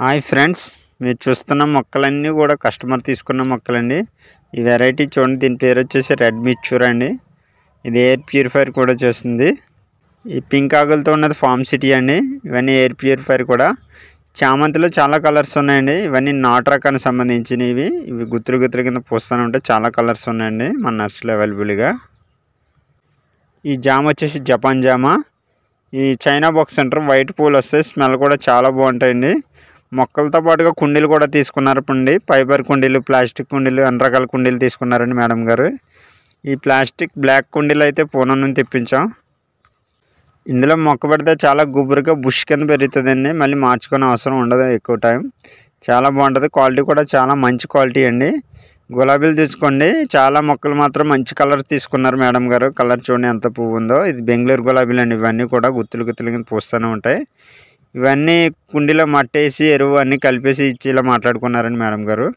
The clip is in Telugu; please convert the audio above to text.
హాయ్ ఫ్రెండ్స్, మీరు చూస్తున్న మొక్కలన్నీ కూడా కస్టమర్ తీసుకున్న మొక్కలండి. ఈ వెరైటీ చూడండి, దీని పేరు వచ్చేసి రెడ్ మిర్చూర్ అండి. ఇది ఎయిర్ ప్యూరిఫైర్ కూడా చేస్తుంది. ఈ పింక్ ఆకులతో ఉన్నది ఫార్మ్ సిటీ అండి. ఇవన్నీ ఎయిర్ ప్యూరిఫైర్ కూడా. చామంతిలో చాలా కలర్స్ ఉన్నాయండి. ఇవన్నీ నాటు రకానికి సంబంధించినవి. ఇవి గుత్తులు గుత్తులు కింద పూస్తూనే ఉంటాయి. చాలా కలర్స్ ఉన్నాయండి మన నర్సరీలో అవైలబుల్గా. ఈ జామ వచ్చేసి జపాన్ జామ. ఈ చైనా బాక్స్ సెంటర్ వైట్ పూలు వస్తాయి. స్మెల్ కూడా చాలా బాగుంటాయండి. మొక్కలతో పాటుగా కుండీలు కూడా తీసుకున్నారండి. ఫైబర్ కుండీలు, ప్లాస్టిక్ కుండీలు, అన్ని రకాల కుండీలు తీసుకున్నారండి మేడం గారు. ఈ ప్లాస్టిక్ బ్లాక్ కుండీలు అయితే పూనం నుంచి తెప్పించాం. ఇందులో మొక్క పెడితే చాలా గుబురుగా బుష్ కింద పెరుగుతుందండి. మళ్ళీ మార్చుకునే అవసరం ఉండదు ఎక్కువ టైం. చాలా బాగుంటుంది. క్వాలిటీ కూడా చాలా మంచి క్వాలిటీ అండి. గులాబీలు తీసుకోండి. చాలా మొక్కలు మాత్రం మంచి కలర్ తీసుకున్నారు మేడం గారు. కలర్ చూడండి ఎంత పువ్వు ఉందో. ఇది బెంగళూరు గులాబీలు అండి. ఇవన్నీ కూడా గుత్తులు గుత్తులు కింద పూస్తూనే ఉంటాయి. ఇవన్నీ కుండీలో మట్టేసి ఎరువు అన్నీ కలిపేసి ఇచ్చి ఇలా మాట్లాడుకున్నారండి మేడం గారు.